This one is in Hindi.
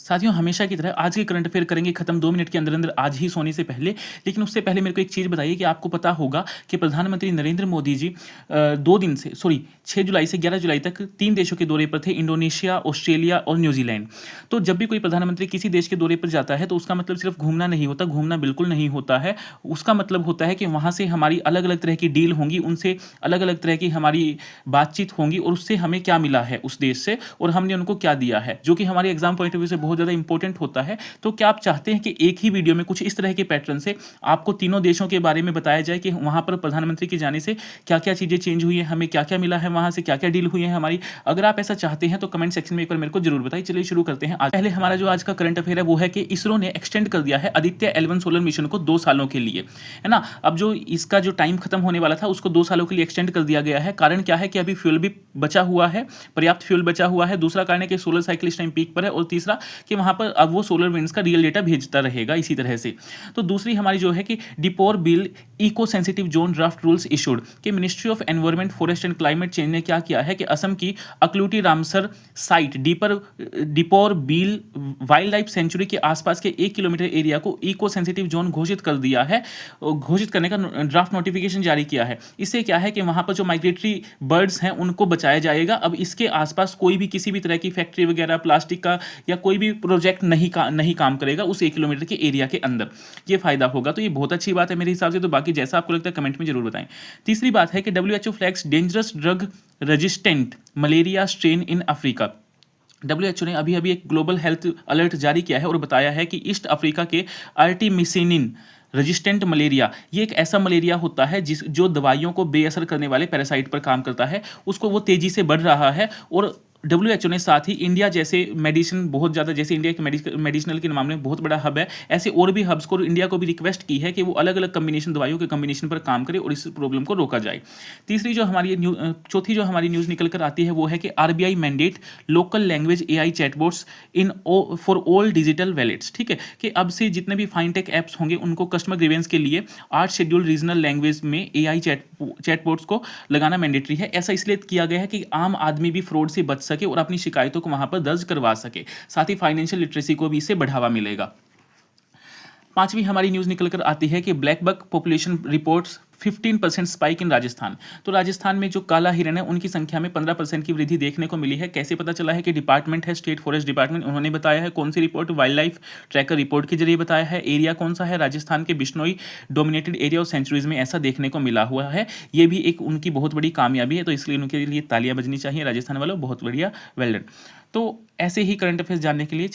साथियों हमेशा की तरह आज के करंट अफेयर करेंगे खत्म 2 मिनट के अंदर अंदर आज ही सोने से पहले। लेकिन उससे पहले मेरे को एक चीज़ बताइए कि आपको पता होगा कि प्रधानमंत्री नरेंद्र मोदी जी 2 दिन से 6 जुलाई से 11 जुलाई तक 3 देशों के दौरे पर थे, इंडोनेशिया, ऑस्ट्रेलिया और न्यूजीलैंड। तो जब भी कोई प्रधानमंत्री किसी देश के दौरे पर जाता है तो उसका मतलब सिर्फ घूमना नहीं होता, घूमना बिल्कुल नहीं होता है। उसका मतलब होता है कि वहाँ से हमारी अलग अलग तरह की डील होंगी, उनसे अलग अलग तरह की हमारी बातचीत होंगी और उससे हमें क्या मिला है उस देश से और हमने उनको क्या दिया है, जो कि हमारे एग्जाम पॉइंट ऑफ व्यू से बहुत ज़्यादा इंपॉर्टेंट होता है। तो क्या आप चाहते हैं कि एक ही वीडियो में कुछ इस तरह के पैटर्न से आपको तीनों देशों के बारे में बताया जाए कि वहाँ पर प्रधानमंत्री के जाने से क्या क्या चीज़ें चेंज हुई हैं, हमें क्या क्या मिला है, वहाँ से क्या क्या डील हुई है हमारी? अगर आप ऐसा चाहते हैं तो कमेंट सेक्शन में एक बार मेरे को जरूर बताइए। चलिए शुरू करते हैं। आज पहले हमारा जो आज का करंट अफेयर है वो है कि इसरो ने एक्सटेंड कर दिया है आदित्य L1 सोलर मिशन को 2 सालों के लिए, है ना। अब जो इसका जो टाइम खत्म होने वाला था उसको 2 सालों के लिए एक्सटेंड कर दिया गया है। कारण क्या है कि अभी फ्यूल भी बचा हुआ है, पर्याप्त फ्यूल बचा हुआ है। दूसरा कारण है कि सोलर साइकिल इस टाइम पीक पर है और तीसरा कि वहां पर अब वो सोलर विंड्स का रियल डेटा भेजता रहेगा इसी तरह से। तो दूसरी हमारी जो है कि Deepor Beel eco sensitive zone draft rules issued कि ministry of environment forest and climate change ने क्या किया है कि असम की अक्लूटी Ramsar site Deepor Beel wildlife sanctuary के आसपास के 1 किलोमीटर एरिया को इको सेंसिटिव जोन घोषित कर दिया है। घोषित करने का ड्राफ्ट नोटिफिकेशन जारी किया है। इससे क्या है कि वहां पर जो माइग्रेटरी बर्ड्स हैं उनको बचाया जाएगा। अब इसके आसपास कोई भी किसी भी तरह की फैक्ट्री वगैरह, प्लास्टिक का या कोई भी प्रोजेक्ट नहीं काम करेगा उस 1 किलोमीटर के एरिया के अंदर। ये फायदा होगा, तो ये बहुत अच्छी बात है मेरे हिसाब से। तो बाकी जैसा आपको लगता है कमेंट में जरूर बताएं। तीसरी बात है कि WHO flags dangerous drug resistant malaria strain in Africa. WHO ने अभी अभी एक ग्लोबल हेल्थ अलर्ट जारी किया है और बताया है कि ईस्ट अफ्रीका के आर्टिमिसिनिन रेजिस्टेंट मलेरिया, ये एक ऐसा मलेरिया होता है जो दवाइयों को बेअसर करने वाले पैरासाइट पर काम करता है, उसको वो तेजी से बढ़ रहा है। और WHO ने साथ ही इंडिया जैसे मेडिसिन बहुत ज़्यादा, जैसे इंडिया के मेडिसिनल के मामले में बहुत बड़ा हब है, ऐसे और भी हब्स को इंडिया को भी रिक्वेस्ट की है कि वो अलग अलग कम्बिनेशन दवाइयों के कम्बिनेशन पर काम करे और इस प्रॉब्लम को रोका जाए। चौथी जो हमारी न्यूज़ निकल कर आती है वो है कि RBI mandate local language AI chatbots in for all digital wallets. ठीक है कि अब से जितने भी फाइनटेक ऐप्स होंगे उनको कस्टमर ग्रीवेंस के लिए 8 शेड्यूल रीजनल लैंग्वेज में AI चैटबॉट्स को लगाना मैंडेटरी है। ऐसा इसलिए किया गया है कि आम आदमी भी फ्रॉड से बच सके और अपनी शिकायतों को वहां पर दर्ज करवा सके। साथ ही फाइनेंशियल लिटरेसी को भी इससे बढ़ावा मिलेगा। पांचवी हमारी न्यूज निकल कर आती है कि blackbuck population reports 15% spike in Rajasthan. तो राजस्थान में जो काला हिरन है उनकी संख्या में 15% की वृद्धि देखने को मिली है। कैसे पता चला है कि डिपार्टमेंट है स्टेट फॉरेस्ट डिपार्टमेंट, उन्होंने बताया है। कौन सी रिपोर्ट? वाइल्ड लाइफ ट्रैकर रिपोर्ट के जरिए बताया है। एरिया कौन सा है? राजस्थान के बिश्नोई डोमिनेटेड एरिया और सेंचुरीज में ऐसा देखने को मिला हुआ है। ये भी एक उनकी बहुत बड़ी कामयाबी है, तो इसलिए उनके लिए तालियां बजनी चाहिए राजस्थान वालों, बहुत बढ़िया, वेल डन। तो ऐसे ही करंट अफेयर्स जानने के लिए